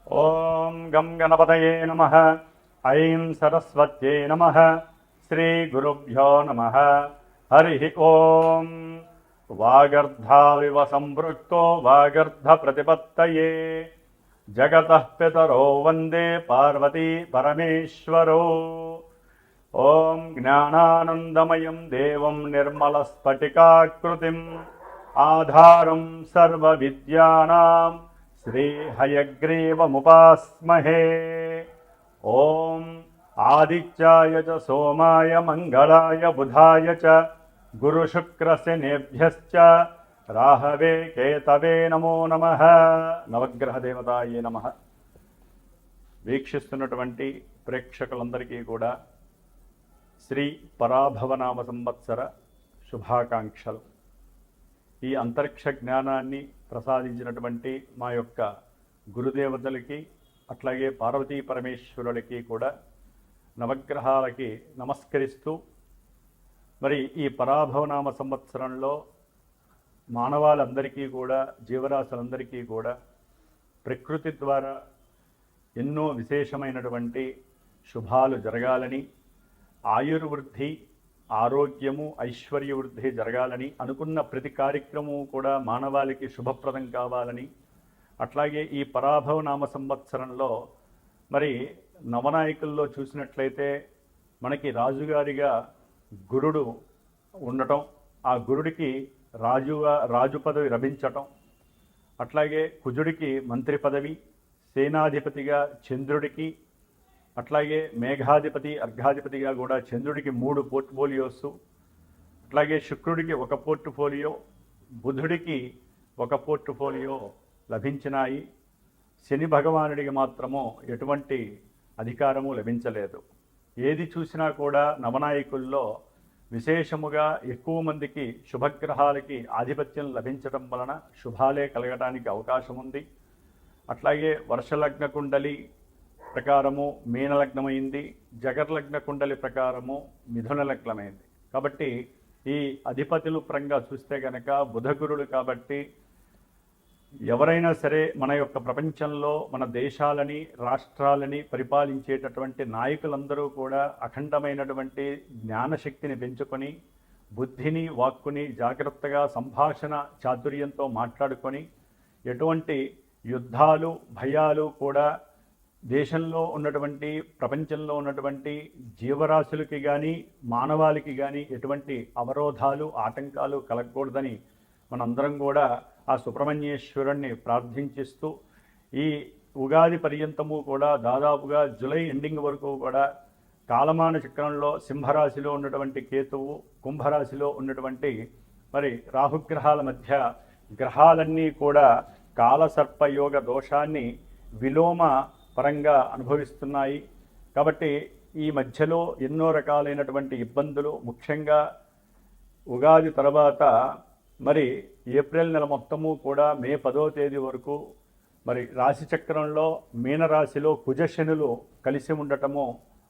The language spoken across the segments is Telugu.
ఓం గం గణపతయే నమః. ఐం సరస్వత్యై నమః. శ్రీ గురుభ్యో నమః. హరి ఓం. వాగర్ధావివ సంపృక్తో వాగర్ధ ప్రతిపత్తయే జగతః పితరో వందే పార్వతీ పరమేశ్వరో. ఓం జ్ఞానానందమయం దేవం నిర్మలస్ఫటికాకృతిం ఆధారం సర్వవిద్యానాం శ్రీహయగ్రీవముపాస్మహే. ఓం ఆదిత్యాయ చ సోమాయ మంగళాయ బుధాయ చ గురుశుక్రశనేభ్యశ్చ రాహవే కేతవే నమో నమః. నవగ్రహ దేవతాయే నమః. వీక్షిస్తున్నటువంటి ప్రేక్షకులందరికీ కూడా శ్రీ పరాభవనామ సంవత్సర శుభాకాంక్షలు. ఈ అంతరిక్ష జ్ఞానాన్ని ప్రసాదించినటువంటి మా యొక్క గురుదేవతలకి అట్లాగే పార్వతీ పరమేశ్వరులకి కూడా నవగ్రహాలకి నమస్కరిస్తూ, మరి ఈ పరాభవనామ సంవత్సరంలో మానవాళందరికీ కూడా, జీవరాశులందరికీ కూడా ప్రకృతి ద్వారా ఎన్నో విశేషమైనటువంటి శుభాలు జరగాలని, ఆయుర్వృద్ధి, ఆరోగ్యము, ఐశ్వర్యవృద్ధి జరగాలని, అనుకున్న ప్రతి కార్యక్రమము కూడా మానవాళికి శుభప్రదం కావాలని, అట్లాగే ఈ పరాభవనామ సంవత్సరంలో మరి నవనాయకుల్లో చూసినట్లయితే మనకి రాజుగారిగా గురుడు ఉండటం, ఆ గురుడికి రాజు పదవి లభించటం, అట్లాగే కుజుడికి మంత్రి పదవి, సేనాధిపతిగా చంద్రుడికి, అట్లాగే మేఘాధిపతి అర్ఘాధిపతిగా కూడా చంద్రుడికి 3 పోర్ట్ఫోలియోస్, అట్లాగే శుక్రుడికి 1 పోర్ట్ఫోలియో, బుధుడికి 1 పోర్ట్ఫోలియో లభించినాయి. శని భగవానుడికి మాత్రము ఎటువంటి అధికారము లభించలేదు. ఏది చూసినా కూడా నవనాయకుల్లో విశేషముగా ఎక్కువ మందికి శుభగ్రహాలకి ఆధిపత్యం లభించడం వలన శుభాలే కలగడానికి అవకాశం ఉంది. అట్లాగే వర్షలగ్న కుండలి ప్రకారము మీనలగ్నమైంది, జగర్లగ్న కుండలి ప్రకారము మిథున లగ్నమైంది. కాబట్టి ఈ అధిపతులు పరంగా చూస్తే కనుక బుధగురుడు. కాబట్టి ఎవరైనా సరే మన యొక్క ప్రపంచంలో మన దేశాలని, రాష్ట్రాలని పరిపాలించేటటువంటి నాయకులందరూ కూడా అఖండమైనటువంటి జ్ఞానశక్తిని పెంచుకొని, బుద్ధిని, వాక్కుని జాగ్రత్తగా సంభాషణ చాతుర్యంతో మాట్లాడుకొని, ఎటువంటి యుద్ధాలు, భయాలు కూడా దేశంలో ఉన్నటువంటి, ప్రపంచంలో ఉన్నటువంటి జీవరాశులకి కానీ మానవాళికి కానీ ఎటువంటి అవరోధాలు, ఆటంకాలు కలగకూడదని మనందరం కూడా ఆ సుబ్రహ్మణ్యేశ్వరుణ్ణి ప్రార్థించిస్తూ, ఈ ఉగాది పర్యంతము కూడా దాదాపుగా జూలై ఎండింగ్ వరకు కూడా కాలమాన చక్రంలో సింహరాశిలో ఉన్నటువంటి కేతువు, కుంభరాశిలో ఉన్నటువంటి మరి రాహుగ్రహాల మధ్య గ్రహాలన్నీ కూడా కాలసర్పయోగ దోషాన్ని విలోమ పరంగా అనుభవిస్తున్నాయి. కాబట్టి ఈ మధ్యలో ఎన్నో రకాలైనటువంటి ఇబ్బందులు, ముఖ్యంగా ఉగాది తర్వాత మరి ఏప్రిల్ నెల మొత్తము కూడా మే 10వ తేదీ వరకు మరి రాశిచక్రంలో మీనరాశిలో కుజశనులు కలిసి ఉండటము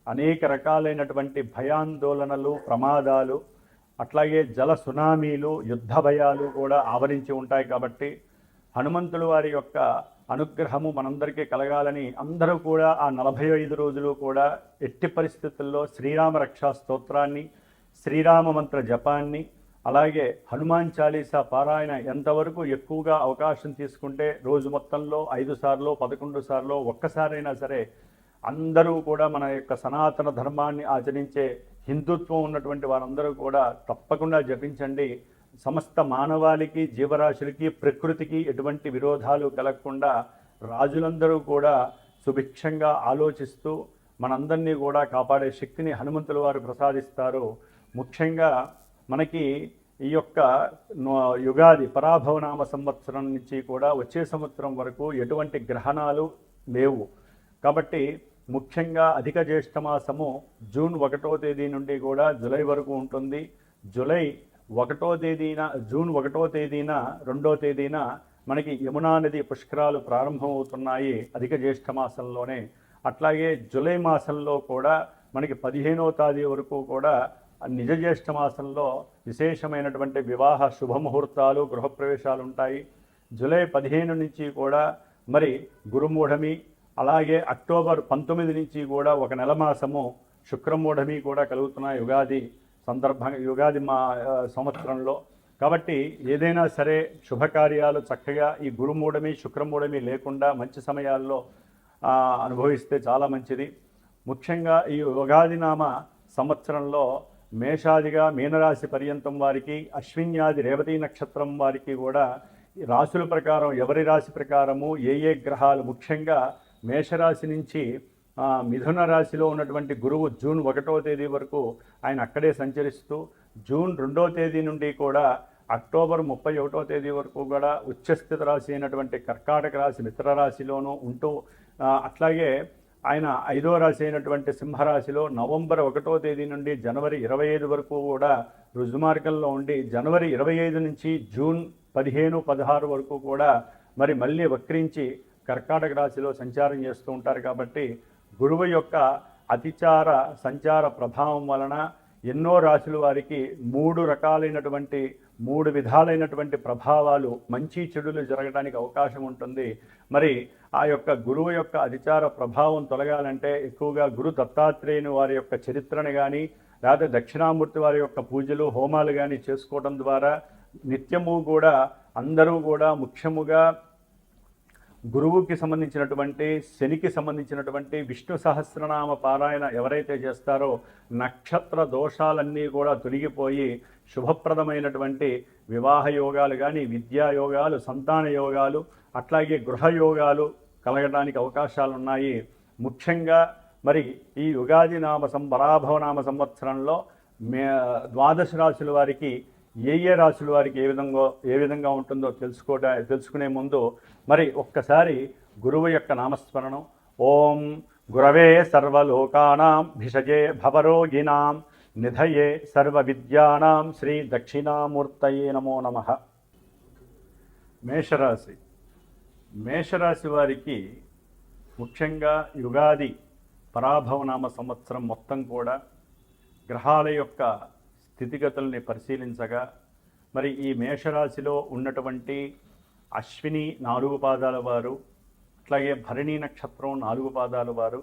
అనేక రకాలైనటువంటి భయాందోళనలు, ప్రమాదాలు, అట్లాగే జల సునామీలు, యుద్ధ భయాలు కూడా ఆవరించి ఉంటాయి. కాబట్టి హనుమంతుల వారి యొక్క అనుగ్రహము మనందరికీ కలగాలని అందరూ కూడా ఆ 45 రోజులు కూడా ఎట్టి పరిస్థితుల్లో శ్రీరామ రక్షా స్తోత్రాన్ని, శ్రీరామ మంత్ర జపాన్ని, అలాగే హనుమాన్ చాలీసా పారాయణ ఎంతవరకు ఎక్కువగా అవకాశం తీసుకుంటే రోజు మొత్తంలో 5 సార్లు, 11 సార్లు, ఒక్కసారైనా సరే అందరూ కూడా మన యొక్క సనాతన ధర్మాన్ని ఆచరించే హిందుత్వం ఉన్నటువంటి వారందరూ కూడా తప్పకుండా జపించండి. సమస్త మానవాళికి, జీవరాశులకి, ప్రకృతికి ఎటువంటి విరోధాలు కలగకుండా రాజులందరూ కూడా సుభిక్షంగా ఆలోచిస్తూ మనందరినీ కూడా కాపాడే శక్తిని హనుమంతుల వారు ప్రసాదిస్తారు. ముఖ్యంగా మనకి ఈ యొక్క యుగాది పరాభవనామ సంవత్సరం నుంచి కూడా వచ్చే సంవత్సరం వరకు ఎటువంటి గ్రహణాలు లేవు. కాబట్టి ముఖ్యంగా అధిక జ్యేష్ఠమాసము జూన్ 1వ తేదీ నుండి కూడా జూలై వరకు ఉంటుంది. జూన్ 1వ తేదీన 2వ తేదీన మనకి యమునా నది పుష్కరాలు ప్రారంభమవుతున్నాయి అధిక జ్యేష్ఠ మాసంలోనే. అట్లాగే జూలై మాసంలో కూడా మనకి 15వ తేదీ వరకు కూడా నిజ జ్యేష్ఠ మాసంలో విశేషమైనటువంటి వివాహ శుభముహూర్తాలు, గృహప్రవేశాలు ఉంటాయి. జూలై 15 నుంచి కూడా మరి గురుమూఢమి, అలాగే అక్టోబర్ 19 నుంచి కూడా ఒక నెల మాసము శుక్రమూఢమి కూడా కలుగుతున్నాయి యుగాది సందర్భంగా, యుగాది సంవత్సరంలో. కాబట్టి ఏదైనా సరే శుభకార్యాలు చక్కగా ఈ గురుమూఢమి శుక్రమూఢమి లేకుండా మంచి సమయాల్లో అనుభవిస్తే చాలా మంచిది. ముఖ్యంగా ఈ యుగాది నామ సంవత్సరంలో మేషాదిగా మీనరాశి పర్యంతం వారికి, అశ్విన్యాది రేవతి నక్షత్రం వారికి కూడా రాశుల ప్రకారం ఎవరి రాశి ప్రకారము ఏ గ్రహాలు, ముఖ్యంగా మేషరాశి నుంచి మిథున రాశిలో ఉన్నటువంటి గురువు జూన్ 1వ తేదీ వరకు ఆయన అక్కడే సంచరిస్తూ, జూన్ 2వ తేదీ నుండి కూడా అక్టోబర్ 31వ తేదీ వరకు కూడా ఉచ్చస్థిత రాశి అయినటువంటి కర్కాటక రాశి మిత్ర రాశిలోనూ ఉంటూ, అట్లాగే ఆయన 5వ రాశి అయినటువంటి సింహరాశిలో నవంబర్ 1వ తేదీ నుండి జనవరి 25 వరకు కూడా రుజుమార్గంలో ఉండి, జనవరి 25 నుంచి జూన్ 15, 16 వరకు కూడా మరి మళ్ళీ వక్రించి కర్కాటక రాశిలో సంచారం చేస్తూ ఉంటారు. కాబట్టి గురువు యొక్క అతిచార సంచార ప్రభావం వలన ఎన్నో రాశుల వారికి 3 విధాలైనటువంటి ప్రభావాలు, మంచి చెడులు జరగడానికి అవకాశం ఉంటుంది. మరి ఆ యొక్క గురువు యొక్క అతిచార ప్రభావం తొలగాలంటే ఎక్కువగా గురు దత్తాత్రేయుని వారి యొక్క చరిత్రను కానీ, లేదా దక్షిణామూర్తి వారి యొక్క పూజలు హోమాలు కానీ చేసుకోవడం ద్వారా నిత్యము కూడా అందరూ కూడా ముఖ్యముగా గురువుకి సంబంధించినటువంటి, శనికి సంబంధించినటువంటి విష్ణు సహస్రనామ పారాయణ ఎవరైతే చేస్తారో నక్షత్ర దోషాలన్నీ కూడా తొలగిపోయి శుభప్రదమైనటువంటి వివాహ యోగాలు కానీ, విద్యా యోగాలు, సంతాన యోగాలు, అట్లాగే గృహయోగాలు కలగడానికి అవకాశాలు ఉన్నాయి. ముఖ్యంగా మరి ఈ యుగాది పరాభవనామ సంవత్సరంలో ద్వాదశ రాశుల వారికి ఏ రాశుల వారికి ఏ విధంగా ఉంటుందో తెలుసుకునే ముందు మరి ఒక్కసారి గురువు యొక్క నామస్మరణం. ఓం గురవే సర్వలోకానాం భిషజే భవరోగిణాం నిధయే సర్వ విద్యానాం శ్రీ దక్షిణామూర్తయే నమో నమః. మేషరాశి వారికి ముఖ్యంగా యుగాది పరాభవనామ సంవత్సరం మొత్తం కూడా గ్రహాల యొక్క స్థితిగతుల్ని పరిశీలించగా మరి ఈ మేషరాశిలో ఉన్నటువంటి అశ్విని 4 పాదాల వారు, అట్లాగే భరణి నక్షత్రం 4 పాదాల వారు,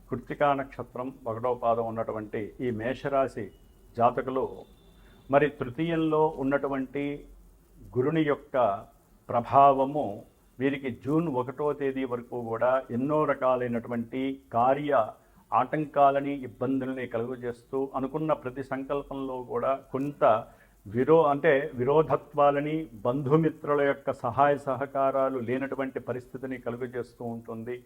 కృత్తికా నక్షత్రం 1వ పాదం ఉన్నటువంటి ఈ మేషరాశి జాతకులు మరి తృతీయంలో ఉన్నటువంటి గురుని యొక్క ప్రభావము వీరికి జూన్ 1వ తేదీ వరకు కూడా ఎన్నో రకాలైనటువంటి కార్య ఆటంకాలని, ఇబ్బందుల్ని కలుగజేస్తూ అనుకున్న ప్రతి సంకల్పంలో కూడా కొంత విరోధత్వాలని, బంధుమిత్రుల యొక్క సహాయ సహకారాలు లేనటువంటి పరిస్థితిని కలుగజేస్తూ ఉంటుంది.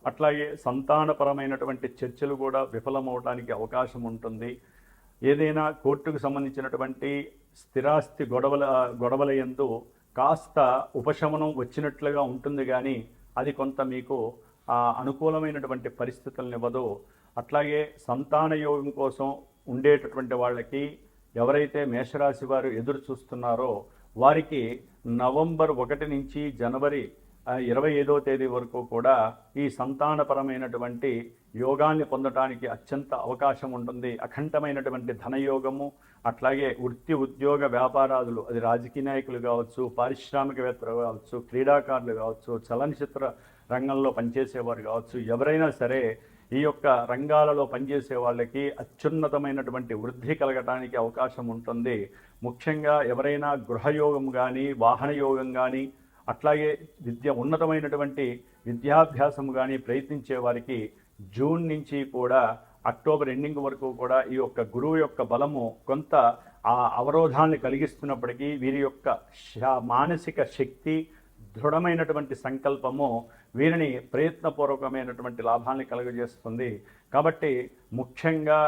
అట్లాగే సంతానపరమైనటువంటి చర్చలు కూడా విఫలమవడానికి అవకాశం ఉంటుంది. ఏదైనా కోర్టుకు సంబంధించినటువంటి స్థిరాస్తి గొడవల యందు కాస్త ఉపశమనం వచ్చినట్లుగా ఉంటుంది, కానీ అది కొంత మీకు అనుకూలమైనటువంటి పరిస్థితులను ఇవ్వదు. అట్లాగే సంతాన యోగం కోసం ఉండేటటువంటి వాళ్ళకి, ఎవరైతే మేషరాశి వారు ఎదురు చూస్తున్నారో వారికి నవంబర్ 1 నుంచి జనవరి 25వ తేదీ వరకు కూడా ఈ సంతానపరమైనటువంటి యోగాన్ని పొందడానికి అత్యంత అవకాశం ఉంటుంది. అఖండమైనటువంటి ధనయోగము, అట్లాగే వృత్తి ఉద్యోగ వ్యాపారాదులు, అది రాజకీయ నాయకులు కావచ్చు, పారిశ్రామికవేత్తలు కావచ్చు, క్రీడాకారులు కావచ్చు, చలనచిత్ర రంగంలో పనిచేసేవారు కావచ్చు, ఎవరైనా సరే ఈ యొక్క రంగాలలో పనిచేసే వాళ్ళకి అత్యున్నతమైనటువంటి వృద్ధి కలగటానికి అవకాశం ఉంటుంది. ముఖ్యంగా ఎవరైనా గృహయోగం కానీ, వాహన యోగం కానీ, అట్లాగే ఉన్నతమైనటువంటి విద్యాభ్యాసం కానీ ప్రయత్నించే వారికి జూన్ నుంచి కూడా అక్టోబర్ ఎండింగ్ వరకు కూడా ఈ యొక్క గురువు యొక్క బలము కొంత ఆ అవరోధాన్ని కలిగిస్తున్నప్పటికీ వీరి యొక్క మానసిక శక్తి, దృఢమైనటువంటి సంకల్పము వీరిని ప్రయత్నపూర్వకమైనటువంటి లాభాన్ని కలుగజేస్తుంది. కాబట్టి ముఖ్యంగా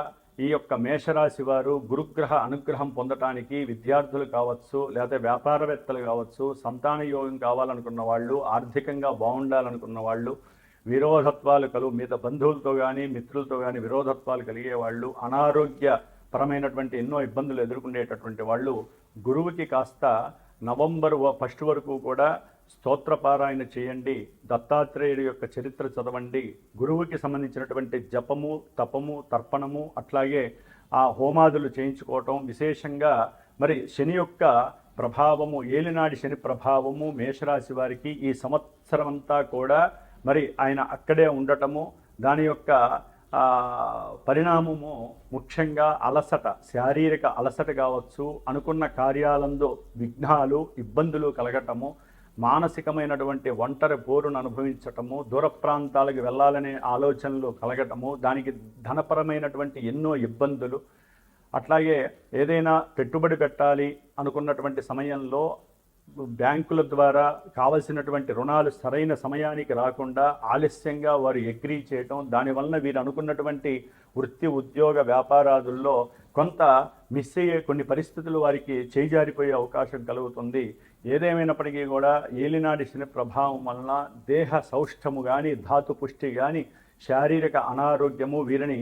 ఈ యొక్క మేషరాశి వారు గురుగ్రహ అనుగ్రహం పొందటానికి విద్యార్థులు కావచ్చు, లేదా వ్యాపారవేత్తలు కావచ్చు, సంతాన యోగం కావాలనుకున్న వాళ్ళు, ఆర్థికంగా బాగుండాలనుకున్న వాళ్ళు, విరోధత్వాలు మీద బంధువులతో కానీ మిత్రులతో కానీ విరోధత్వాలు కలిగే వాళ్ళు, అనారోగ్యపరమైనటువంటి ఎన్నో ఇబ్బందులు ఎదుర్కొనేటటువంటి వాళ్ళు గురువుకి కాస్త నవంబర్ 1 వరకు కూడా స్తోత్రపారాయణ చేయండి, దత్తాత్రేయుడి యొక్క చరిత్ర చదవండి, గురువుకి సంబంధించినటువంటి జపము, తపము, తర్పణము, అట్లాగే ఆ హోమాదులు చేయించుకోవటం. విశేషంగా మరి శని యొక్క ప్రభావము, ఏలినాడి శని ప్రభావము మేషరాశి వారికి ఈ సంవత్సరం అంతా కూడా మరి ఆయన అక్కడే ఉండటము, దాని యొక్క పరిణామము ముఖ్యంగా అలసట, శారీరక అలసట కావచ్చు, అనుకున్న కార్యాలందు విఘ్నాలు, ఇబ్బందులు కలగటము, మానసికమైనటువంటి ఒంటరి పోరును అనుభవించటము, దూర ప్రాంతాలకు వెళ్ళాలనే ఆలోచనలు కలగటము, దానికి ధనపరమైనటువంటి ఎన్నో ఇబ్బందులు, అట్లాగే ఏదైనా పెట్టుబడి పెట్టాలి అనుకున్నటువంటి సమయంలో బ్యాంకుల ద్వారా కావలసినటువంటి రుణాలు సరైన సమయానికి రాకుండా ఆలస్యంగా వారు అగ్రీ చేయటం, దానివలన వీరు అనుకున్నటువంటి వృత్తి, ఉద్యోగ, వ్యాపారాదుల్లో కొంత మిస్ అయ్యే కొన్ని పరిస్థితులు వారికి చేజారిపోయే అవకాశం కలుగుతుంది. ఏదేమైనప్పటికీ కూడా ఏలినాటి శని ప్రభావం వలన దేహ సౌష్ఠము కానీ, ధాతు పుష్టి కానీ, శారీరక అనారోగ్యము వీరిని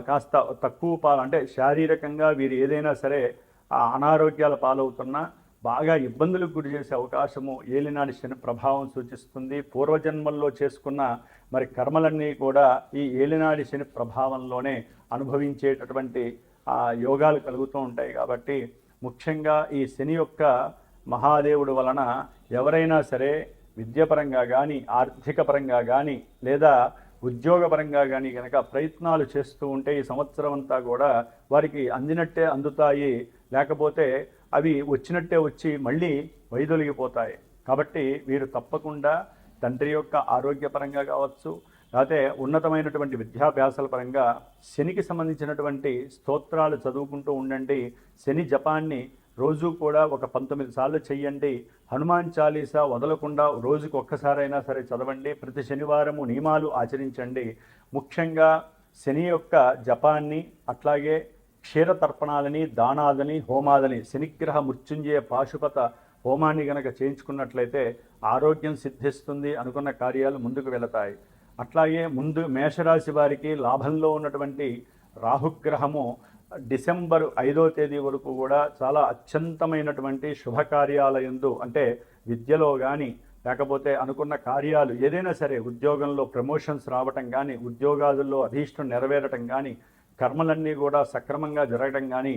కాస్త తక్కువ అంటే శారీరకంగా వీరు ఏదైనా సరే అనారోగ్యాల పాలవుతున్నా బాగా ఇబ్బందులకు గురి చేసే అవకాశము ఏలినాటి శని ప్రభావం సూచిస్తుంది. పూర్వజన్మల్లో చేసుకున్న మరి కర్మలన్నీ కూడా ఈ ఏలినాటి శని ప్రభావంలోనే అనుభవించేటటువంటి యోగాలు కలుగుతూ ఉంటాయి. కాబట్టి ముఖ్యంగా ఈ శని యొక్క మహాదేవుడు వలన ఎవరైనా సరే విద్యాపరంగా కానీ, ఆర్థిక పరంగా కానీ, లేదా ఉద్యోగపరంగా కానీ కనుక ప్రయత్నాలు చేస్తూ ఉంటే ఈ సంవత్సరం అంతా కూడా వారికి అందినట్టే అందుతాయి, లేకపోతే అవి వచ్చినట్టే వచ్చి మళ్ళీ వైదొలిగిపోతాయి. కాబట్టి వీరు తప్పకుండా తండ్రి యొక్క ఆరోగ్యపరంగా కావచ్చు, లేకపోతే ఉన్నతమైనటువంటి విద్యాభ్యాసాల పరంగా శనికి సంబంధించినటువంటి స్తోత్రాలు చదువుకుంటూ ఉండండి. శని జపాన్ని రోజు కూడా ఒక 19 సార్లు చెయ్యండి. హనుమాన్ చాలీసా వదలకుండా రోజుకు ఒక్కసారైనా సరే చదవండి. ప్రతి శనివారము నియమాలు ఆచరించండి. ముఖ్యంగా శని యొక్క జపాన్ని, అట్లాగే క్షీరతర్పణాలని, దానాలని, హోమాలని, శనిగ్రహ మృత్యుంజయ పాశుపత హోమాన్ని గనక చేయించుకున్నట్లయితే ఆరోగ్యం సిద్ధిస్తుంది, అనుకున్న కార్యాలు ముందుకు వెళతాయి. అట్లాగే ముందు మేషరాశి వారికి లాభంలో ఉన్నటువంటి రాహుగ్రహము డిసెంబర్ 5వ తేదీ వరకు కూడా చాలా అత్యంతమైనటువంటి శుభకార్యాలయందు, అంటే విద్యలో కానీ, లేకపోతే అనుకున్న కార్యాలు ఏదైనా సరే, ఉద్యోగంలో ప్రమోషన్స్ రావటం కానీ, ఉద్యోగాదుల్లో అధీష్టం నెరవేరటం కానీ, కర్మలన్నీ కూడా సక్రమంగా జరగడం కానీ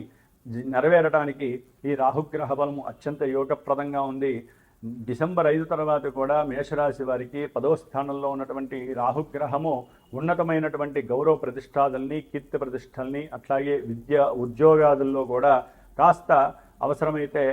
నెరవేరడానికి ఈ రాహుగ్రహ బలము అత్యంత యోగప్రదంగా ఉంది. డిసెంబర్ 5 తర్వాత కూడా మేషరాశి వారికి 10వ స్థానంలో ఉన్నటువంటి రాహుగ్రహము ఉన్నతమైనటువంటి గౌరవ ప్రతిష్టాదుల్ని, కీర్తి ప్రతిష్టల్ని, అట్లాగే విద్య ఉద్యోగాదుల్లో కూడా కాస్త అవసరమైతే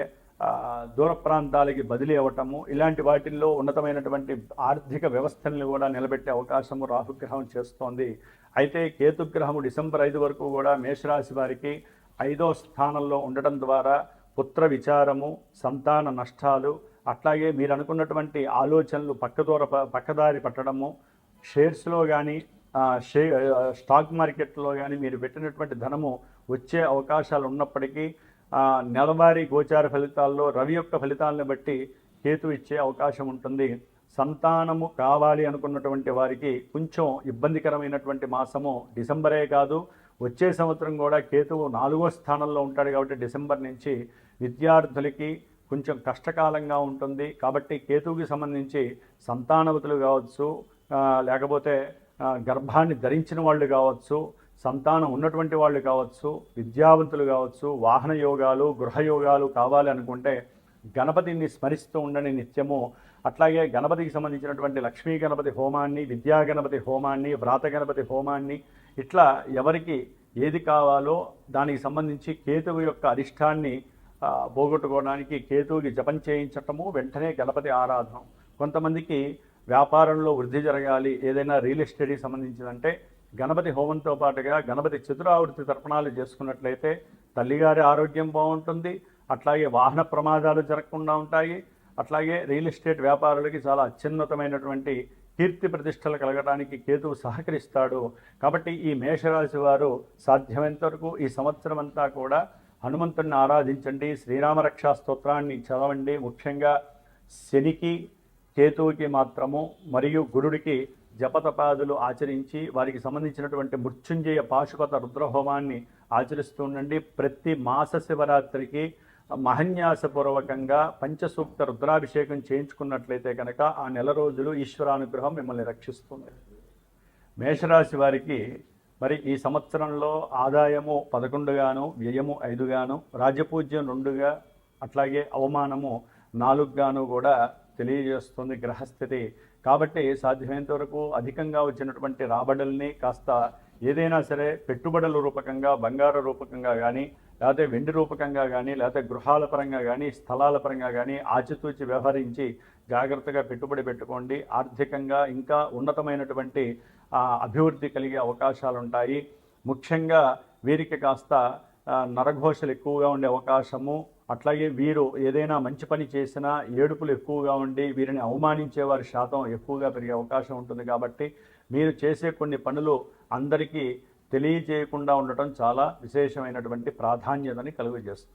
దూర ప్రాంతాలకి బదిలీ అవ్వటము, ఇలాంటి వాటిల్లో ఉన్నతమైనటువంటి ఆర్థిక వ్యవస్థల్ని కూడా నిలబెట్టే అవకాశము రాహుగ్రహం చేస్తోంది. అయితే కేతుగ్రహము డిసెంబర్ 5 వరకు కూడా మేషరాశి వారికి 5వ స్థానంలో ఉండటం ద్వారా పుత్ర విచారము, సంతాన నష్టాలు, అట్లాగే మీరు అనుకున్నటువంటి ఆలోచనలు పక్కదారి పట్టడము, షేర్స్లో కానీ, స్టాక్ మార్కెట్లో కానీ మీరు పెట్టినటువంటి ధనము వచ్చే అవకాశాలు ఉన్నప్పటికీ నెలవారీ గోచార ఫలితాల్లో రవి యొక్క ఫలితాలను బట్టి కేతు ఇచ్చే అవకాశం ఉంటుంది. సంతానము కావాలి అనుకున్నటువంటి వారికి కొంచెం ఇబ్బందికరమైనటువంటి మాసము డిసెంబరే కాదు, వచ్చే సంవత్సరం కూడా కేతువు 4వ స్థానంలో ఉంటాడు. కాబట్టి డిసెంబర్ నుంచి విద్యార్థులకి కొంచెం కష్టకాలంగా ఉంటుంది. కాబట్టి కేతువుకి సంబంధించి సంతానవతులు కావచ్చు, లేకపోతే గర్భాన్ని ధరించిన వాళ్ళు కావచ్చు, సంతానం ఉన్నటువంటి వాళ్ళు కావచ్చు, విద్యావంతులు కావచ్చు, వాహన యోగాలు, గృహయోగాలు కావాలి అనుకుంటే గణపతిని స్మరిస్తూ ఉండండి నిత్యము. అట్లాగే గణపతికి సంబంధించినటువంటి లక్ష్మీ గణపతి హోమాన్ని, విద్యా గణపతి హోమాన్ని, వ్రాత గణపతి హోమాన్ని, ఇట్లా ఎవరికి ఏది కావాలో దానికి సంబంధించి కేతువు యొక్క అరిష్టాన్ని పోగొట్టుకోవడానికి కేతువుకి జపం చేయించటము, వెంటనే గణపతి ఆరాధన. కొంతమందికి వ్యాపారంలో వృద్ధి జరగాలి, ఏదైనా రియల్ ఎస్టేట్కి సంబంధించిందంటే గణపతి హోమంతో పాటుగా గణపతి చతురావృత్తి తర్పణాలు చేసుకున్నట్లయితే తల్లిగారి ఆరోగ్యం బాగుంటుంది, అట్లాగే వాహన ప్రమాదాలు జరగకుండా ఉంటాయి, అట్లాగే రియల్ ఎస్టేట్ వ్యాపారులకి చాలా అత్యున్నతమైనటువంటి కీర్తి ప్రతిష్టలు కలగడానికి కేతువు సహకరిస్తాడు. కాబట్టి ఈ మేషరాశి వారు సాధ్యమైనంత వరకు ఈ సంవత్సరం అంతా కూడా హనుమంతుడిని ఆరాధించండి, శ్రీరామరక్షా స్తోత్రాన్ని చదవండి. ముఖ్యంగా శనికి, కేతువుకి మాత్రము మరియు గురుడికి జపతపాదులు ఆచరించి వారికి సంబంధించినటువంటి మృత్యుంజయ పాశుపత రుద్రహోమాన్ని ఆచరిస్తూ ఉండండి. ప్రతి మాస శివరాత్రికి మహన్యాసపూర్వకంగా పంచసూక్త రుద్రాభిషేకం చేయించుకున్నట్లయితే కనుక ఆ నెల రోజులు ఈశ్వరానుగ్రహం మిమ్మల్ని రక్షిస్తుంది. మేషరాశి వారికి మరి ఈ సంవత్సరంలో ఆదాయము 11 గాను, వ్యయము 5 గాను, రాజపూజ్యం 2గా, అట్లాగే అవమానము 4 గాను కూడా తెలియజేస్తుంది గ్రహస్థితి. కాబట్టి సాధ్యమైనంత వరకు అధికంగా వచ్చినటువంటి రాబడుల్ని కాస్త ఏదైనా సరే పెట్టుబడుల రూపకంగా, బంగారు రూపకంగా కానీ, లేకపోతే వెండి రూపకంగా కానీ, లేకపోతే గృహాల పరంగా కానీ, స్థలాల పరంగా కానీ ఆచితూచి వ్యవహరించి జాగ్రత్తగా పెట్టుబడి పెట్టుకోండి. ఆర్థికంగా ఇంకా ఉన్నతమైనటువంటి అభివృద్ధి కలిగే అవకాశాలు ఉంటాయి. ముఖ్యంగా వీరికి కాస్త నరఘోషలు ఎక్కువగా ఉండే అవకాశము, అట్లాగే వీరు ఏదైనా మంచి పని చేసినా ఏడుపులు ఎక్కువగా ఉండి వీరిని అవమానించే వారి శాతం ఎక్కువగా పెరిగే అవకాశం ఉంటుంది. కాబట్టి మీరు చేసే కొన్ని పనులు అందరికీ తెలియజేయకుండా ఉండటం చాలా విశేషమైనటువంటి ప్రాధాన్యతని కలుగజేస్తుంది.